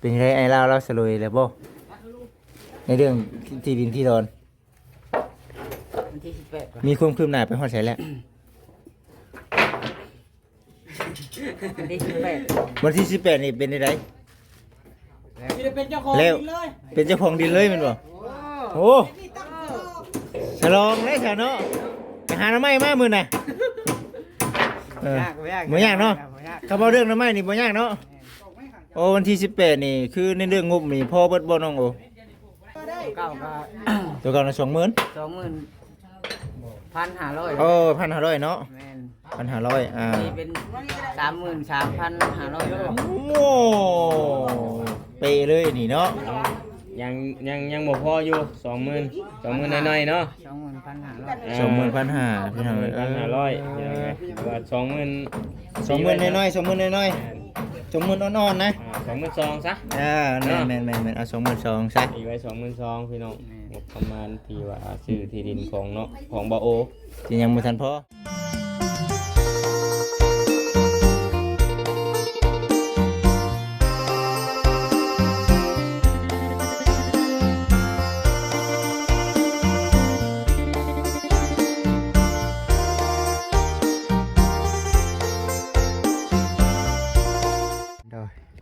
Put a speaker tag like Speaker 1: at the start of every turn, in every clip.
Speaker 1: เป็นไงไอ้เราสรุยแล้วบ่ในเรื่องที่ดินที่ดอน
Speaker 2: วันที่18
Speaker 1: มีความคืบหน้าไปฮอดไสแล้ว
Speaker 2: วันที่18
Speaker 1: วันที่18นี่เป็นได
Speaker 3: เป็นเจ้าของ
Speaker 1: แล้ว
Speaker 3: ดินเลย
Speaker 1: เป็นเจ้าของดินเลยแม่นบ่โอ้ฉลองได้ซะเนาะไปหาหน่อไม้มามื้อน่ะบ่ยากเนาะถ้าบ่เรื่องหน่อไม้นี่บ่ยากเนาะโอ้วันที่18นี่คือในเรื่องงบนี่พอเบิดบ่น้องโอ
Speaker 2: เก้าก็
Speaker 1: ตัวก่อนละ20,000
Speaker 2: 20,000 1,500
Speaker 1: โอ้1,500เนาะ
Speaker 2: แม่น
Speaker 1: 1,500
Speaker 2: นี่เป็น 33,500
Speaker 1: โอ้เปเลยนี่เนาะ
Speaker 4: ยังบ่พออยู่20,000น้อยๆเนาะ
Speaker 2: 21,500
Speaker 1: 25,000พี่น้องเอ้ย
Speaker 4: 1,500พี่น้องเอ้ยว่า20,000
Speaker 1: 20,000น้อยๆ20,000น้อยๆ20,000อ่อนๆนะ
Speaker 4: 22,000ซะ
Speaker 1: แม่นๆๆเอา22,000ซะ
Speaker 4: อีกไว้22,000พี่น้องงบประมาณที่ว่าซื้อที่ดินของเนาะของบ่โอ
Speaker 1: สิยังบ่ทันพอ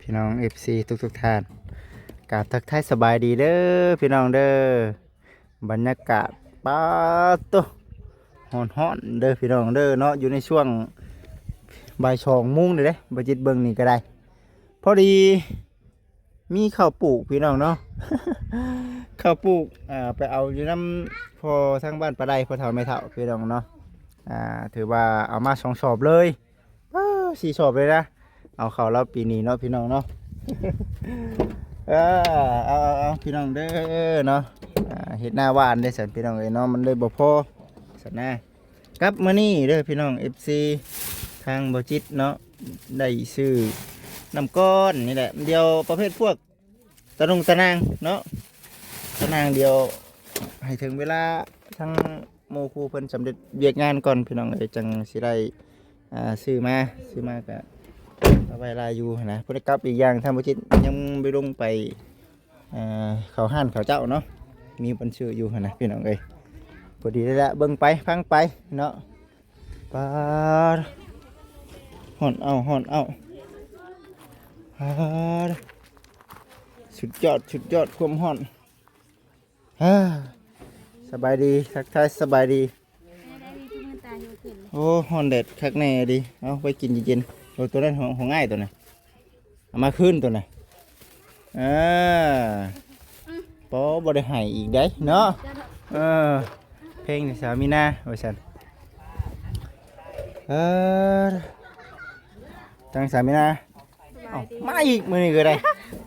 Speaker 1: พี่น้อง FC ทุกท่านกราบทักทายสบายดีเด้อพี่น้องเด้อบรรยากาศป้าตุ๊ฮ้อนๆเด้อพี่น้องเด้อเนาะอยู่ในช่วงบ่าย2 โมงนี่เด้บ่จิตเบิ่งนี่ก็ได้พอดีมีข้าวปลูกพี่น้องเนาะ ข้าวปลูกไปเอาอยู่น้ำพอทางบ้านปลาไดพอเฒ่าไม่เฒ่าพี่น้องเนาะถือว่าเอามา2 สอบเลย4 สอบเลยนะเอาเข้าแล้วปีนี้เนาะพี่น้องเนาะ เอาพี่น้องเด้อเนาะเฮ็ดหน้าหวานได้สันพี่น้องเอ้ยเนาะมันเลยบ่พอสันนะครับมื้อนี้เด้อพี่น้อง FC ทางบ่จิตเนาะได้ซื้อน้ำก้อนนี่แหละเดียวประเภทพวกตะนางเนาะตะนางเดียวให้ถึงเวลาทั้งโมครูเพิ่นสำเร็จเวียกงานก่อนพี่น้องเอ้ยจังสิได้ซื้อมาก็เอาไว้ลายอยู่นะพฤติกรรมอีกอย่างทางบ่จิตยังไปลงไปเขาห้านเขาเจ้าเนาะมีบัญชีอยู่นะพี่น้องเอ้ยพอดีแล้วเบิ่งไปฟังไปเนาะปาห่อนเอาปาสุดยอดความห่อนสบายดีทักทายสบายดีโอ้ห่อนเด็ดคักแน่ดีเอาไปกินเย็นๆโอ้ตัวนั้นของง่ายตัวน่ะเอามาขึ้นตัวน่ะปอบ่ได้ให้อีกได้เนาะเพลงนี่สามีนาว่าซั่นจังสามีนามาอีกมื้อนี้ก็ได้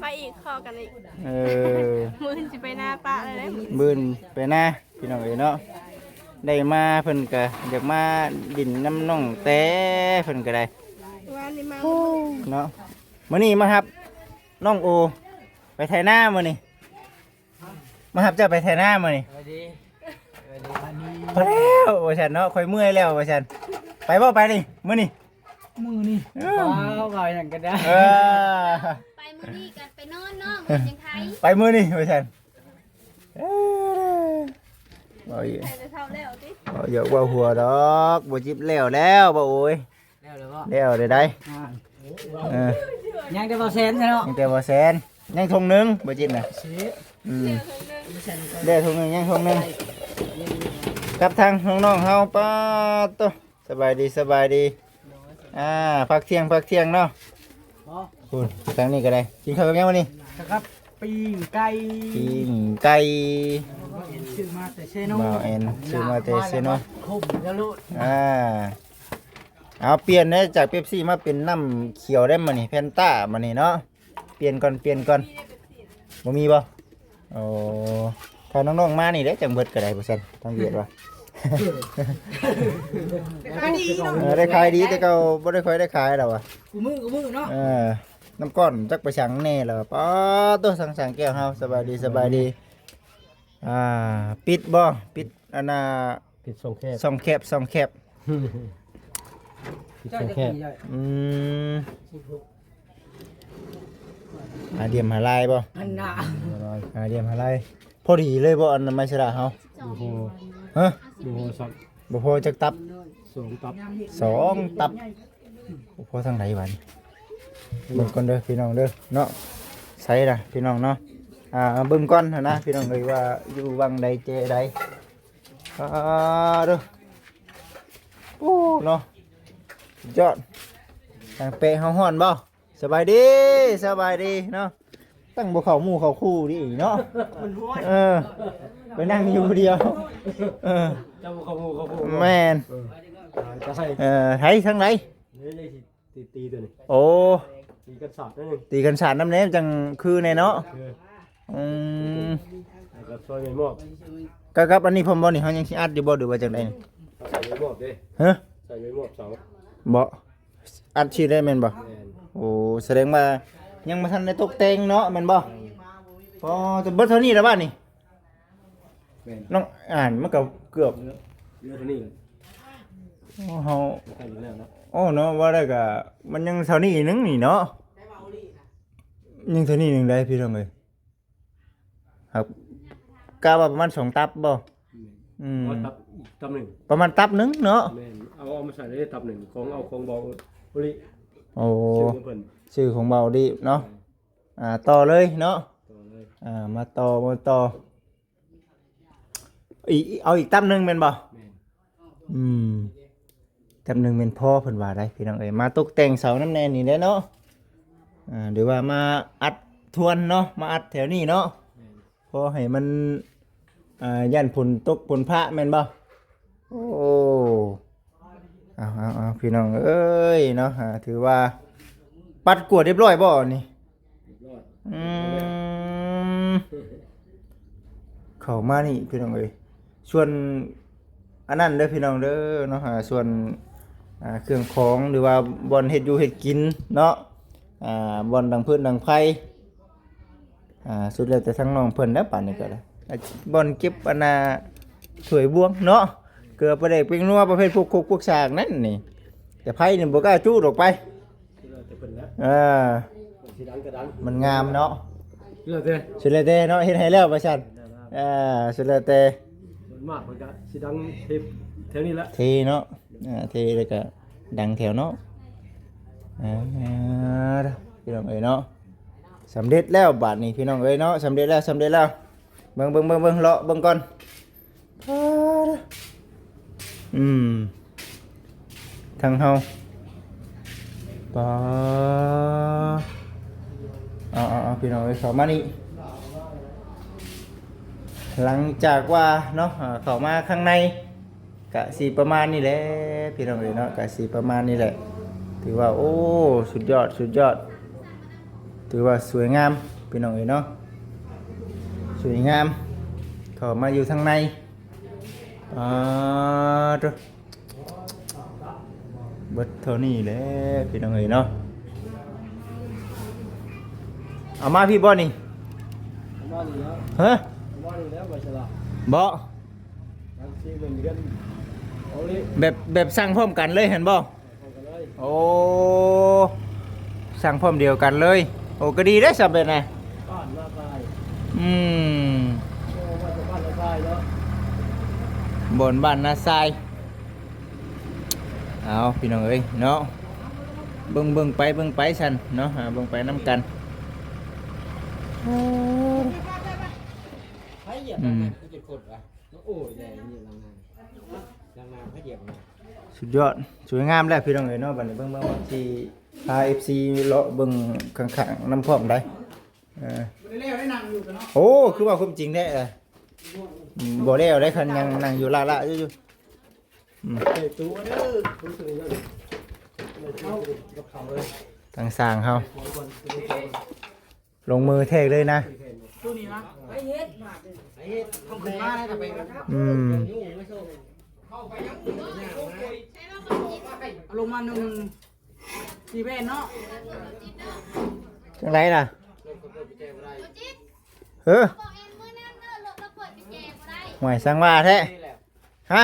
Speaker 5: มาอีกขอกันอีก มือจะไปหน้าปะเลยได้
Speaker 1: บื้นไปหน้าพี่น้องเอ้ยเนาะได้มาเพิ่นก็อยากมาดินน้ำน้องแต่เพิ่นก็ได้
Speaker 5: วันนี้มา
Speaker 1: เนาะมื้อนี้มาครับน้องโอไปไถนามื้อนี้มาครับเจ้าไปไถนามื้อนี้พอแล้วว่าซั่นเนาะค่อยเมื่อยแล้วว่าซั่นไปบ่ไปนี่มื้อนี้
Speaker 3: มือนี่
Speaker 2: เอาก่อนอย่างก็ได้
Speaker 5: ไปมือนี่กันไปนอนเนาะยังไทย
Speaker 1: ไปมื้อนี้ว่าซั่นบ่อี
Speaker 5: ใครจะเท่าแล้วติ
Speaker 1: บ่เยอะกว่าหัวดอกบ่จิบแล้วบ่โอ้ย
Speaker 2: แล้วเลยบ่
Speaker 1: แล้วได้
Speaker 2: ยังจะบ่แสนใช่เนาะ
Speaker 1: ยังแต่บ่แสนยังทงหนึงบ่จิบน่ะได้ทงหนึงยังทงหนึงกับทางน้องๆเฮาป้าตุ๊สบายดีพักเที่ยงเนาะคุณทางนี้ก็ได้กินข้าวกับยังวันนี้
Speaker 3: นะครับปิ้งไก่
Speaker 1: ปิ้งไก่
Speaker 3: ซื้อมาแต่เชโน่
Speaker 1: บ่าวแอนซื้อมาแต่เซโน
Speaker 3: คมกระลุ
Speaker 1: เอาเปลี่ยนนะจากเป๊ปซี่มาเป็นน้ำเขียวได้มานี่แพนต้ามานี่เนาะเปลี่ยนก่อนบ่มีบ่โอ้ถ้าน้องๆมานี่ได้จังเบิดก็ได้บ่ซั่นต้องเวียดว่าได้ขายดีแต่ก็บ่ได้ค่อยได้ขายดอกว่ะ
Speaker 3: กูมือเนาะ
Speaker 1: น้ำก้อนจักไปสังแน่แล้วป้าตัวสังแก้วเฮาสบายดีปิดบ่ปิดอันน่ะ
Speaker 4: ผิดทรงแคบ
Speaker 1: ซ่องแคบ
Speaker 3: เจ้าจะกี่ใหญ่
Speaker 1: อืม หาเดียมหาลายบ่
Speaker 2: อันน่ะ
Speaker 1: หาเดียมหาลายพอดีเลยบ่อันนั้นไม่ใช่ละเฮา
Speaker 3: โอ้โห
Speaker 1: ฮะ
Speaker 3: โอ้โหสัก
Speaker 1: บ่พอจักตับ
Speaker 3: สองตับ
Speaker 1: 2ตับบ่พอทางไหนบัดเบิ่งก่อนเด้อพี่น้องเด้อเนาะใส่ล่ะพี่น้องเนาะเบิ่งก่อนหั่นนะพี่น้องเอ้ยว่าอยู่วังใดเจใดเด้อโอ้เนาะสุดยอดทางเปะเฮาฮ้อนบ่สบายดีเนาะตั้งบ่เข้าหมู่เข้าคู่ดิเนาะไปนั่งอยู่ผู้เดียว
Speaker 3: เจ้าขโมย
Speaker 1: แม่น
Speaker 3: จะให้
Speaker 1: ไทยทางไหน
Speaker 3: นี่เลยตีตัวนี้
Speaker 1: โอ้
Speaker 3: ตีกันสาดนั่นเอง
Speaker 1: ตีกันสาดน้ำเน้มจังคือในเนาะอืม
Speaker 3: แล้วก็ซอยเงินมอบ
Speaker 1: กับอันนี้ผมบ่นี่เฮายังสิอัดอยู่บ่หรือว่าจังไดนี่
Speaker 3: ใส่เงินมอบเด้
Speaker 1: ฮะ
Speaker 3: ใส่เงินมอบสอง
Speaker 1: บ่อัดชื่อได้แม่นบ่
Speaker 3: แมน
Speaker 1: โอ้แสดงว่ายังบ่ทันได้ตกแต่งเนาะแม่นบ่พอจะเบิดเท่านี้แล้วบ้านนี่
Speaker 3: แมน
Speaker 1: น้องอ่านมันก็เกือบ
Speaker 3: เยอะเท่านี้เลย
Speaker 1: เฮา
Speaker 3: ใส่อยู่แล้วนะ
Speaker 1: โอ้เนาะว่าได้ก็มันยังเท่านี้นึงนี่เนาะยังเท่านี้นึงได้พี่น้องเอ้ยครับกะว่าประมาณ2ตับบ่อืม
Speaker 3: ตับหนึ่ง
Speaker 1: ประมาณตับนึงเนาะ
Speaker 3: แมนเอามาใส่ได้ตับหนึ่งของเอาของบอกบริ
Speaker 1: โอ้
Speaker 3: ชื่อเพิ่น
Speaker 1: ชื่อของเบาดีเนาะต่อเลยเนาะ
Speaker 3: ต่อเลย
Speaker 1: มาต่อเอาอีกตับหนึงแม่นบ่
Speaker 3: แมน
Speaker 1: อืมตับหนึงเป็นพ่อเพิ่นว่าได้พี่น้องเอ้ยมาตกแต่งเสาน้ำแน่นี่ได้เนาะหรือว่ามาอัดทวนเนาะมาอัดแถวนี้เนาะพอให้มันย่านผลตกผลพระแม่นบ่โอ้เอาพี่น้องเอ้ยเนาะถือว่าปัดกวดเรียบร้อยบ่นี่
Speaker 3: รอด
Speaker 1: เข้ามานี่พี่น้องเอ้ยส่วนอันนั้นเด้อพี่น้องเด้อเนาะส่วนเครื่องของหรือว่าบอนเฮ็ดอยู่เฮ็ดกินเนาะบอนดังพื้นดังไผสุดแล้วแต่ทั้งน้องเพิ่นแล้วป่านนี้ก็ได้บอนเก็บอันน่ะถ้วยบวงเนาะเกลือประเดกเปิ้งนัวประเภทพวกคุกพวกสากนั่นนี่แต่ไผนี่บ่กล้าจู้ออกไป
Speaker 3: ชื่อเราจะเป็นแล้ว สีดังกระดัง
Speaker 1: มันงามเนาะ
Speaker 3: ชื่อเราเด้
Speaker 1: สุดแล้วแต่เนาะเฮ็ดให้แล้วว่าซั่นสุดแล้วแต่
Speaker 3: มันมากเหมือนกันสีดังเทปแถวนี้ละ
Speaker 1: เทเนาะเทแล้วก็ดังแถวเนาะพี่น้องเอ้ยเนาะสำเร็จแล้วบาดนี้พี่น้องเอ้ยเนาะสำเร็จแล้วเบิ่งเลาะเบิ่งก่อนทางเฮาปาเอาพี่น้องเอ้ยเข้ามานี่หลังจากว่าเนาะเข้ามาข้างในกะสีประมาณนี้แหละพี่น้องเอ้ยเนาะกะสีประมาณนี้แหละถือว่าโอ้สุดยอดถือว่าสวยงามพี่น้องเอ้ยเนาะสวยงามเข้ามาอยู่ทางในเบิดเท่านี้แหละพี่น้องเอ้ยเนาะเอามาพี่บ่นี่
Speaker 3: บ้านนี้แล้ว
Speaker 1: ฮะ
Speaker 3: บ้านนี้แล้วไปฉลาด
Speaker 1: บ่
Speaker 3: ทั้งซีเงินเดือนเอาเลย
Speaker 1: แบบสั่งพร้อมกันเลยเห็นบ่
Speaker 3: เอากันเลย
Speaker 1: โอ้สั่งพร้อมเดียวกันเลยโอ้ก็ดีได้อสำเร็จนะ
Speaker 3: บ้านหน้าตาย
Speaker 1: อืม
Speaker 3: โอ้ว่าจะบ้านหน้าตายแล้ว
Speaker 1: บนบ้านนาทรายเอาพี่น้องเอ้ยเนาะเบิ่งไปสันเนาะเบิ่งไปน้ำกันสุดยอดสวยงามแล้วพี่น้องเอ้ยเนาะบัดนี้เบิ่งที่พา FC เลาะเบิ่งข้างๆน้ำพร้อมได้โอ้คือว่าความจริงแท้บ่แล้วได้คันยังนั่งอยู่ละอยู่
Speaker 3: ไอ้ตัวเด้อคุณสุริยะเอากับเขาเลย
Speaker 1: ทางสร้างเขาลงมือเทกเลยนะ
Speaker 2: ตู้นี้นะไปเฮ็ดทำขึ้นมาได้แต่ไป เอาลงมาหนึ่งสี่แว่นเนาะ
Speaker 1: จังไรล่ะเฮ้อหวยสังว่าแท้ฮะ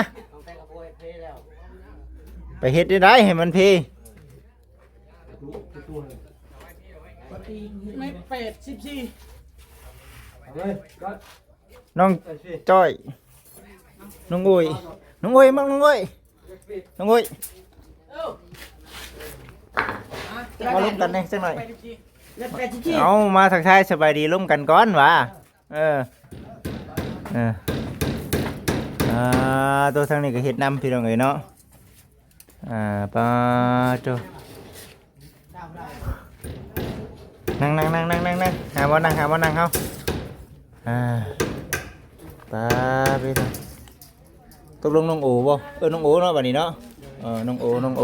Speaker 1: ไปเฮ็ดได้ให้มันพี
Speaker 2: ไม่84
Speaker 3: เลยก็
Speaker 1: น้องจ้อยน้องอุ้ยมั่งน้องอุ้ยมาลุ้มกันเนี่ยสักหน่อย
Speaker 2: และ84
Speaker 1: เอามาทักทายสบายดีลุ้มกันก่อนวะตัวทางนี้ก็เฮ็ดน้ำพี่น้องเอ้ยเนาะปลาตัวนั่งหาบ่นั่งเฮาปลาไปทางตกลงน้องโอบ่น้องโอเนาะบัดนี้เนาะน้องโอ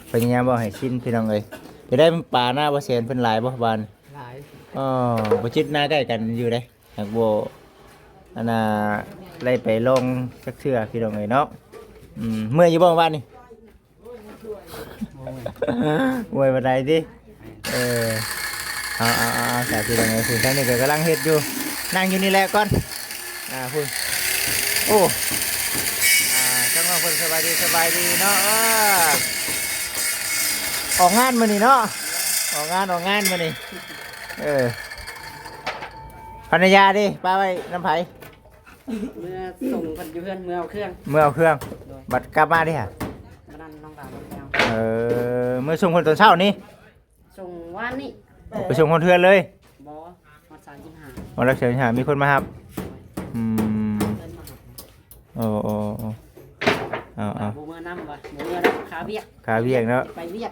Speaker 1: พยายามบ่ให้ชินพี่น้องเอ้ยจะได้ปลาหน้าบ่แสนเพิ่นหลายบ่บาน
Speaker 2: หลาย
Speaker 1: บ่จิตหน้าใกล้กันอยู่เด้หากบ่อันน่ะไล่ไปลงจักเทื่อพี่น้องเอ้ยเนาะเมื่อยอยู่บ่วันนี้มวยบ่ได้ติเอาสาพี่น้องเอ้ยคุณท่านนี่ก็กำลังเฮ็ดอยู่นั่งอยู่นี่แหละก่อนคุณโอ้จังว่าเพิ่นสบายดีเนาะออกงานมื้อนี้เนาะออกงานมื้อนี้ภรรยาดิป้าไว้น้ำไผ
Speaker 2: เมื่อส่งกันอยู่เพื่อนเมื่อเอาเครื่อง
Speaker 1: เมื่อเอาเครื่องบัดกลับมาดิฮะ
Speaker 2: มาดันน้องดาวน้องแมว
Speaker 1: เมื่อส่งคนตอนเช้านี่
Speaker 2: ส่งวันนี้
Speaker 1: ไปส่งคนเทือนเลย
Speaker 2: บอมา35
Speaker 1: วันรักเสียหามีคนมาครับ
Speaker 2: เดินมาหา
Speaker 1: โอ้เอา
Speaker 2: บ่เมื่อน้ำบ่เมื่อน้ำขาเวียก
Speaker 1: ขาเวียกเนาะ
Speaker 2: ไปเวียก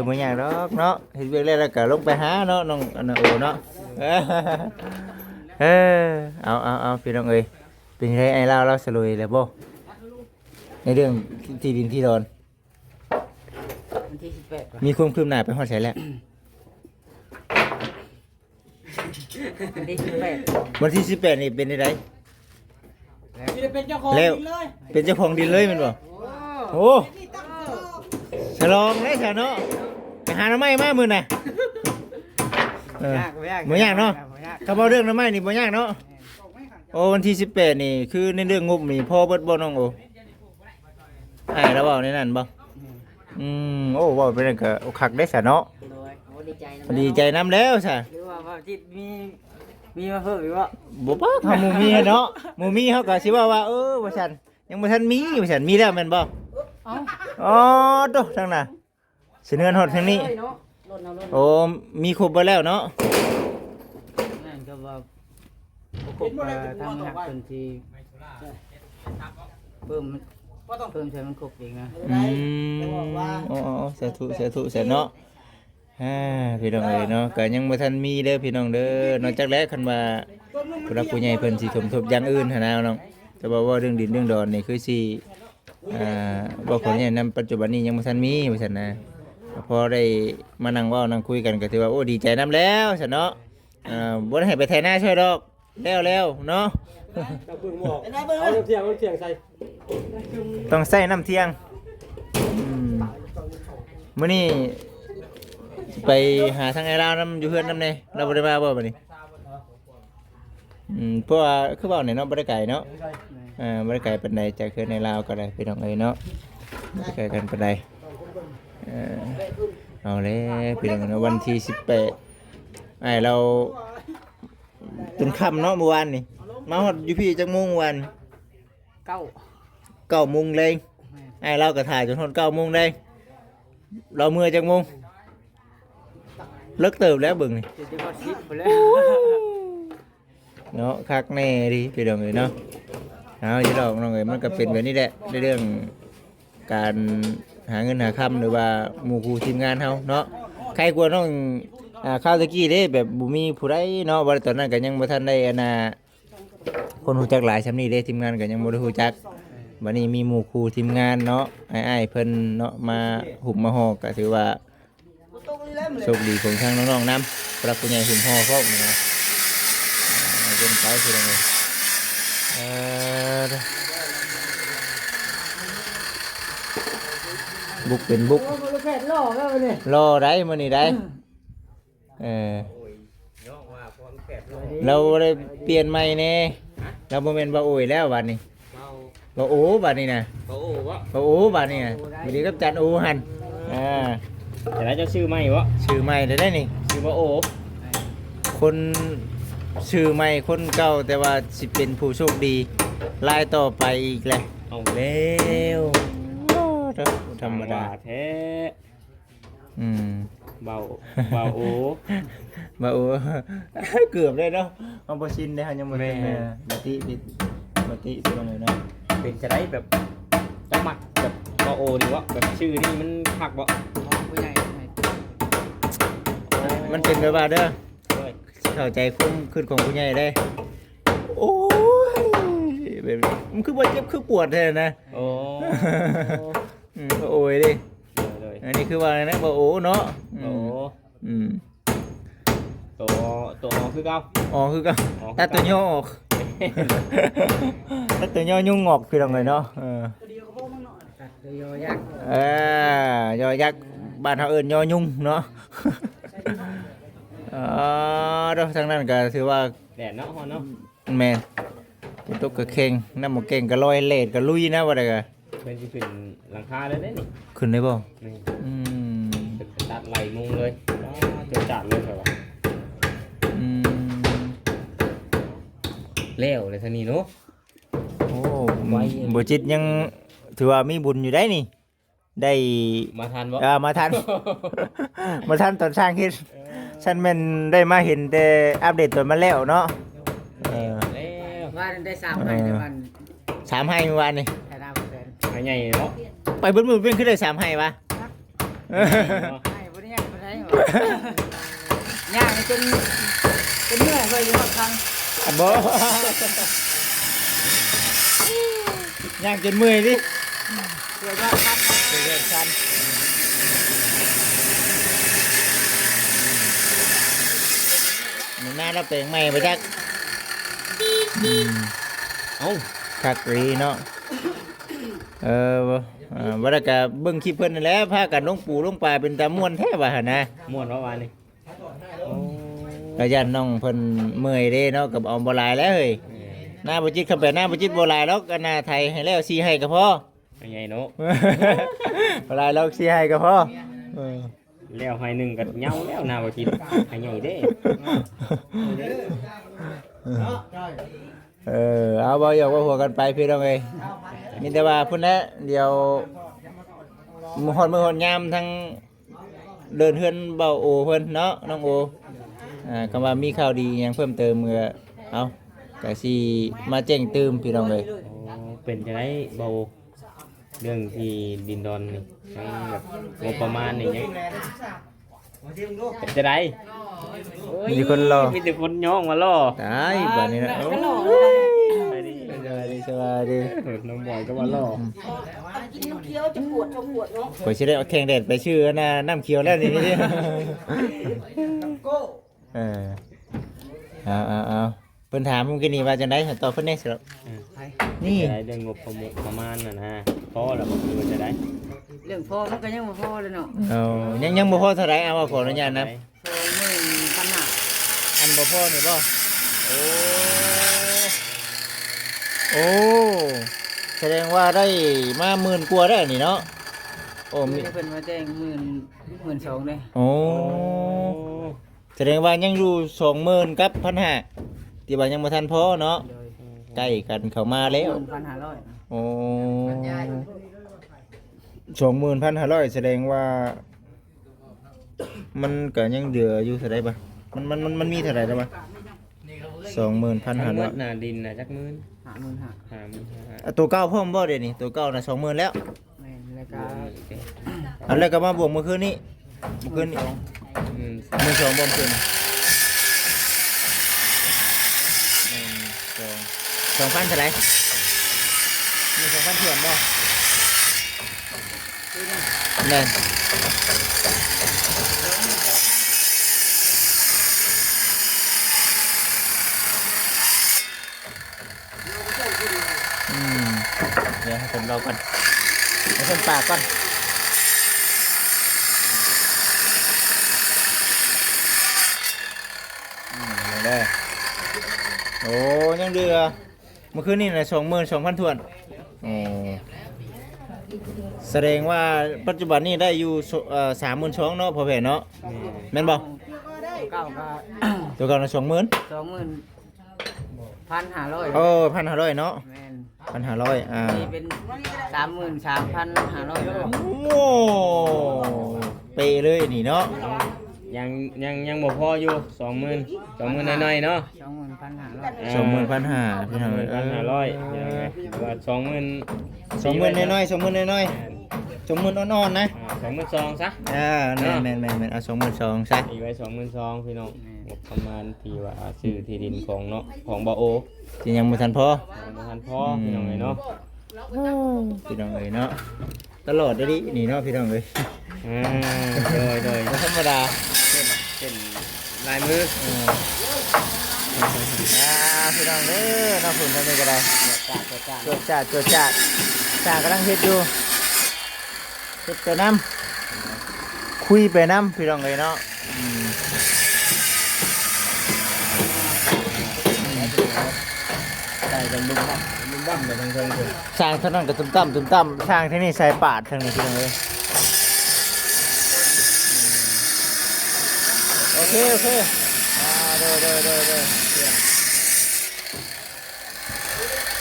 Speaker 1: บ่อยากดอกเนาะเฮ็ดเวียกแล้วก็ลงไปหาเนาะน้องอันโอเนาะเอาพี่น้องเอ้ยเป็นไงไอ้เราสลุยแล้วบ่ในเรื่องที่ดินที่ดอน
Speaker 2: วันที่18ว่ะ
Speaker 1: มีความคืบหน้าไปฮอดไสแล้ว
Speaker 2: วันที่18
Speaker 1: วันที่18นี่เป็นได
Speaker 2: ที่ได้เป็นเจ้าของ
Speaker 1: แล้ว
Speaker 2: ดินเลย
Speaker 1: เป็นเจ้าของดินเลยแมันบ่
Speaker 2: โอ้
Speaker 1: โอ้ฉลองเลยซะเนาะไปหาหน่อไม้มามื้อน่ะบ่ยากเนาะถ้าเว้าเรื่องหน่อไม้นี่บ่ยากเนาะโอ้วันที่18นี่คือในเรื่องงบนี่พอเบิดบ่น้องโอแล้วเว้าในนั้นบ่โอ้เว้าไปนั่นก็คักได้ซะเนาะ
Speaker 2: โดยโอ้ดีใจนะ
Speaker 1: ดีใจนำแล้วซะ
Speaker 2: หรือว่าจิตมีมาเพิ่มอีกว่า
Speaker 1: บ่ปากเฮาหมู่มีเนาะหมู่มีเฮาก็สิว่าว่าซั่นยังบ่ทันมีว่าซั่นมีแล้วแม่นบ่
Speaker 2: เอ้า
Speaker 1: อ๋อโตทางน่ะสิเนินฮอดทางนี้
Speaker 2: เนาะรถเอารถ
Speaker 1: โอ้มีครบไปแล้วเนาะ
Speaker 2: นั่นก็ว่าครบทางหักคนที่เพิ่มใช้มันครบเองนะ
Speaker 1: อ๋อสาธุเสร็จเนาะพี่น้องเอ้ยเนาะก็ยังบ่ทันมีเด้อพี่น้องเด้อนอกจากแล้วคันว่าผู้รักผู้ใหญ่เพิ่นสิสมทบอย่างอื่นหั่นนะน้องแต่ว่าเรื่องดินเรื่องดอนนี่คือสิบอกคนเนี่ยนำปัจจุบันนี้ยังบ่ทันมีว่าซั่นนะพอได้มานั่งเว้านั่งคุยกันก็ถือว่าโอ้ดีใจนํแล้วซั่นเนาะบ่ได้ให้ไปไถนาช่วยดอกแล้วเนาะ
Speaker 3: เอาเบิ่งหมอกเอาเที่ยงใส่
Speaker 1: ต้องใส่น้ำเที่ยงมื้อนี้ไปหาทางไอ้ลาวน้ำอยู่เฮือนน้ำเนี่ยเราบ่ได้มาบ่บัดนี้เพราะว่าคือเว้าเนี่ยเนาะบ่ได้ไกลเนาะบ่ได้ไกลปานใดจากเฮือนในลาวก็ได้พี่น้องเอ้ยเนาะบ่ได้ไกลกันปานใดเอาแล้วพี่น้องเนาะวันที่18ไอ้เราจนค่ำเนาะเมื่อวานนี่มาฮอดอยู่พี่จักโมงวัน 9 โมงเลยไอ้เราก็ถ่ายจนฮอด9 โมงเลยเราเมื่อจักโมงเลิกเติบแล้วเบิ่งนี่
Speaker 2: จะก็ชิปไปแล้ว
Speaker 1: เนาะคักแน่ดิพี่น้องเอ้ยเนาะเอาสิดอกน้องเอ้ยมันก็เป็นแบบนี้แหละในเรื่องการหาเงินหาคำหรือว่าหมู่ครูทีมงานเฮาเนาะใครกลัวน้องข้าวตะกี้เด้แบบบ่มีผู้ใดเนาะบ่ตอนนั้นก็ยังบ่ทันได้คนรู้จักหลายซำนี้เด้ทีมงานก็ยังบ่ได้รู้จักวันนี้มีหมู่ครูทีมงานเนาะอ้ายๆเพิ่นเนาะมาหุบมาฮอก็ถือว่าโชคดีของทางน้องๆนำรับผู้ใหญ่หุบฮอพร้อมนะเป็นไปคือจังได๋บุกเป็นบุกรอได้มื้อนี้ได้เราได้เปลี่ยนใหม่แน่เราบ่แม่นบ่โอ้ยแล้วบัดนี้บ่โอ้บัดนี้น่ะบ่โอ้บัดนี้น่ะอยู่ดีกับจันโอ้หั่น
Speaker 4: แต่แล้วเจ้าชื่อไหมวะ
Speaker 1: ชื่อใหม่ได้นี่
Speaker 4: ชื่อว่าโอ
Speaker 1: คนชื่อใหม่คนเก่าแต่ว่าสิเป็นผู้โชคดีลายต่อไปอีกแหละ
Speaker 4: เอาแล้ว
Speaker 1: ธรรมดา
Speaker 4: แท้
Speaker 1: อืม
Speaker 4: เบาเบาโอ
Speaker 1: มาโอ้ เกือบเลยเนาะเอาบ่ชินได้ฮะยังบ่เป็นบัติปิดบัติตัวหน่อยเนาะ
Speaker 4: เป็นจะได้แบบจะมักแบบเบาโอดีวะแบบชื่อนี่มันคักบ่
Speaker 2: ผู้ใหญ่ให้
Speaker 1: มันเป็นแบบว่าเด้อ
Speaker 4: เฮ้ย
Speaker 1: เข้าใจคุ้มขึ้นของผู้ใหญ่ได้ โอ้ยแบบมันคือบ่เจ็บคือปวดแท้นะ
Speaker 4: โอ้
Speaker 1: ก็โอ้ยดิ
Speaker 4: เลย
Speaker 1: อันนี้คือว่าอะไรนะบ่โอ้เนาะ
Speaker 4: โอ้
Speaker 1: อืม
Speaker 4: ตัวตัวคือเก่า
Speaker 1: อ๋อคือก็
Speaker 4: อ๋อ
Speaker 1: ตัดตัวย่อออกตัดตัวย่อยุ่งออกคือตรงไหนเนาะ
Speaker 2: ตัดตัวยอยักษ์
Speaker 1: ย่อยักษ์บ้านเฮาเอิ้นย่อยุ่งเนาะเด้อทางนั้นก็ถือว่า
Speaker 4: แดดเนาะฮอนเนาะ
Speaker 1: แม่นฝนตกก็เข่งน้ำบ่เก่งก็ลอยเลดก็ลุยนะว่าได้ก็
Speaker 4: เป็นสิขึ้นหลังคาเลยได้นี่
Speaker 1: ขึ้นได้บ่
Speaker 4: นี่
Speaker 1: อืม
Speaker 4: ตัดไหลมุงเลยเจอจัดเลยเหรอ
Speaker 1: อืม
Speaker 4: แล้วเลยท่านี้เนาะ
Speaker 1: โอ้บ่จิตยังถือว่ามีบุญอยู่ได้นี่ ได้
Speaker 4: มาทันบ่
Speaker 1: มาทัน มาทันตอนสร้างเฮ็ดฉันแม่นได้มาเห็นแต่อัปเดตตอนมาแล้วเนาะ
Speaker 4: แล้ว
Speaker 2: ว่าได้3ให้ในวัน
Speaker 1: 3ให้เมื่อวานนี่
Speaker 2: แค่9%
Speaker 4: หายใหญ่เนาะ
Speaker 1: ไปเบิดมือเป็นขึ้นได้3ให้วะ
Speaker 2: ให้บ่ได้ยังบ่ได้หรย่างจนเมื่อยไปอยู่ครั้ง
Speaker 1: บ่ย่างจนเมื่อยดิ
Speaker 2: เดี๋ยวว่าครับ
Speaker 1: เดินชันมันน่าเราเปลงใหม่ไปจัก
Speaker 4: เอ้า
Speaker 1: คักรีเนาะว่าแต่ก็เบิ่งคลิปเพิ่นนั่นแหละพากันลงปู่ลงป่าเป็นตาม่วนแท้ว่าหั่นนะ
Speaker 4: ม่วนว่าวานนี่โอ้
Speaker 1: ก็ย่านน้องเพิ่นเมื่อยเด้เนาะก็เอาบ่หลายแล้วเฮ้ยหน้าบ่จิตเข้าไปหน้าบ่จิตบ่หลายแล้วก็หน้าไทยให้แล้ว4ให้ก็พอ
Speaker 4: หายใหญ่เนาะ
Speaker 1: บ่หลายแล้ว4ให้ก็พอเออ
Speaker 4: แล้วให้หนึ่งกับเหงาแล้วนาบ่กินหายใหญ่เด้
Speaker 1: เอาบ่อยากว่าหัวกันไปพี่น้องเอ้ยมีแต่ว่าพุ่นนะเดี๋ยวมื้อฮอดมื้อฮอดยามทั้งเดินเฮือนเบาโอเพิ่นเนาะน้องโอคำว่ามีข่าวดีหยังเพิ่มเติมเมื่อเอาก็สิมาแจ้งเติมพี่น้องเอ้ย
Speaker 4: โอ้เป็นจะได้เบาเรื่องที่ดินดอนนี่ทั้งแบบงบประมาณนี่ยังเป็นจะได้
Speaker 1: มีคนรอ
Speaker 4: มีแต่คนย่องมาล่อ
Speaker 1: ตายบัดนี้นะโอ้ย
Speaker 4: ไปดิ
Speaker 1: สวัสดี
Speaker 4: น้องบอยก็มาล่อ
Speaker 6: กินน้ำเคี้ยวจะปวดท้องปวดเนาะ
Speaker 1: ข่อยสิได้เอาแข่งแดดไปชื่อนะน้ำเขียวแล้วนี่นี่เออเอาเพิ่นถามเมื่อกี้นี่ว่าจังได๋ตอบเพิ่นได้สิครับนี่
Speaker 4: จะได้เรื่องงบประมาณน่ะนะพอแล้วบ่คือจะได้
Speaker 2: เรื่องพ่อมันก็ยังบ่พอเลยเนาะ
Speaker 1: เอายังบ่พอเท่าไหร่เอาว่าขออนุญาตนะ
Speaker 2: 20,000ปัญหา
Speaker 1: อันบ่พอนี่บ่โอ้โอ้แสดงว่าได้มา10,000กว่าได้นี่เนาะโอ้มี
Speaker 2: มีเพิ่นมาแจ้ง12,000เลย
Speaker 1: โอ้แสดงว่ายังอยู่20,000กับ1,500ที่ว่ายังบ่ทันพอเนาะ
Speaker 2: โดย
Speaker 1: ใกล้กันเข้ามาแล้ว
Speaker 2: 1,500
Speaker 1: โอ้21,500แสดงว่า มันก็ยังเหลืออยู่เท่าใดบ่มันมีเท่าใดแล้วบ่
Speaker 4: ทั้งหมด
Speaker 1: 21,500
Speaker 4: น่ะดินน่ะจักมื้น
Speaker 2: 55,000
Speaker 1: ตัวเก่าพร้อมบ่เดี๋ยวนี้ตัวเก่าน่ะ20,000แล้ว
Speaker 2: แม่นแล้วก็
Speaker 1: อันแรกก็มาบวกเมื่อคืนนี้เมื่อคืนนี้มือสองบ่เมื่อคืนนี้2,000เท่าไหร่มี2,000เถื่อนบ่แม่นเดี๋ยวให้ผมเราก่อนให้ผมปากก่อนได้โอ้ยังเดือเมื่อคืนนี่นะ22,000ถ้วนโอ้ แสดงว่าปัจจุบันนี้ได้อยู่32,000เนาะพอแผ่เนาะแม่นบ่
Speaker 2: เก้าก็
Speaker 1: ตัวเก่าน่ะ20,000
Speaker 2: 20,500
Speaker 1: โอ้1,500เนาะ
Speaker 2: แม่น
Speaker 1: 1,500
Speaker 2: นี่เป็น33,500
Speaker 1: โอ้เปเลยนี่เนาะ
Speaker 4: ยังบ่พออยู่ 20,000 20,000น้อยๆเนาะ
Speaker 2: 20,500
Speaker 1: 25,000พี่น้องเอ้ย
Speaker 4: 1,500ยังไงว่า20,000
Speaker 1: 20,000น้อยๆ20,000น้อยๆ20,000อ่อนๆนะ
Speaker 4: 22,000ซะ
Speaker 1: แม่นเอา22,000ซะ
Speaker 4: อีกไว้22,000พี่น้องงบประมาณที่ว่าซื้อที่ดินของเนาะของบ่โอ
Speaker 1: สิยังบ่ทันพอ
Speaker 4: บ่ทันพอพี่น้องเอ้ยเนาะ
Speaker 1: พี่น้องเอ้ยเนาะตลอดเด้อดินี่เนาะพี่น้องเอ้ย
Speaker 4: โดย
Speaker 1: บ่ธรรมดา
Speaker 4: เป็นลายมือ
Speaker 1: พี่น้องเด้อเนาะฝุ่นทำนี่ก็ได้จวดจ้าจ้ากำลังเฮ็ดอยู่เฮ็ดไปน้ำคุยไปน้ำพี่น้องเอ้ยเนาะใส่กันบึ้มบ้ามเลยทางเทิงเลยสร้างเท่านั้นก็ตุ้มตั้มสร้างที่นี่ใส่ปาดทางนี้พี่น้องเอ้ยโอเคเด้อ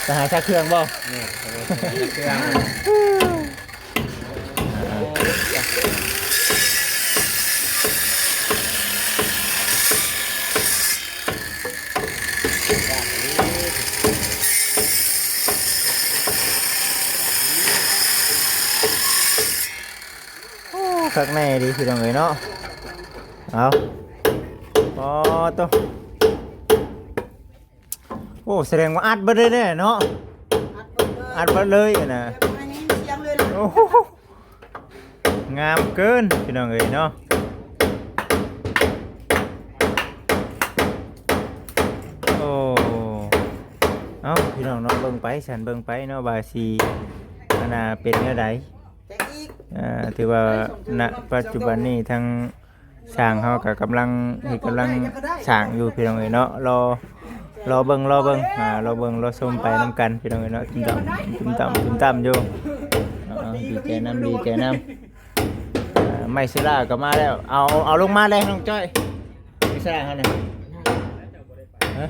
Speaker 1: จะหาชักเครื่องบ่
Speaker 4: นี่เครื่อง
Speaker 1: ข้างในดีพี่น้องเอ้ยเนาะเอาพอตัวโอ้แสดงว่าอัดเบิดเลยเนี่ยเนาะอัดเบิดเลยนะ
Speaker 6: อันนี้เสียงเลยนะ
Speaker 1: โอ้โหงามเกินพี่น้องเอ้ยเนาะโอ้เอาพี่น้องเนาะเบิ่งไปฉันเบิ่งไปเนาะบาซีอันน่ะเป็นเนื้อใด
Speaker 6: แต่อีก
Speaker 1: ถือว่าณปัจจุบันนี้ทางสร้างเขาก็กำลังสร้างอยู่พี่น้องเอ้ยเนาะรอเบิ่งรอชมไปนํกันพี่น้องเอ้ยเนาะตุ้มต่ำอยู่ดีใจน้ำไม่ซิล่าก็มาแล้วเอาลงมาเลยน้องจ้อยไม่ซิล่าเขาเนี่ยฮะ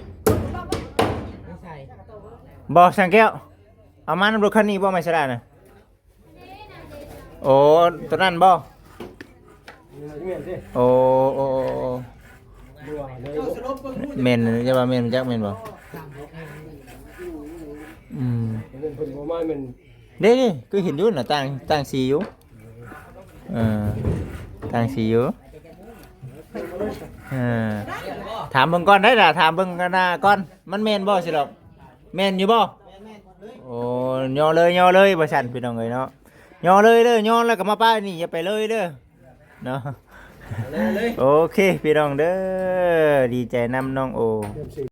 Speaker 1: บ่สังแก้วเอามานำรถคันนี้บ่ไม่ซิล่าน่ะโอ้ตัวนั้นบ่โอ้เมนจะว่าเมนจักเมนบ่
Speaker 3: เป็นผลไม้มัน
Speaker 1: เด้คือเห็นอยู่น่ะต่างสีอยู่ต่างสีอยู่ถามเบิ่งก่อนได้ล่ะถามเบิ่งกันหน้าก่อนมันเมนบ่สิดอกเมนอยู่บ่โอ้ย่อเลยบ่ซั่นพี่น้องเอ้ยเนาะย่อเลยเด้อย่อแล้วก็มาป้ายนี่อย่าไปเลยเด้อเนาะโอเคพี่น้องเด้อดีใจนำน้องโอ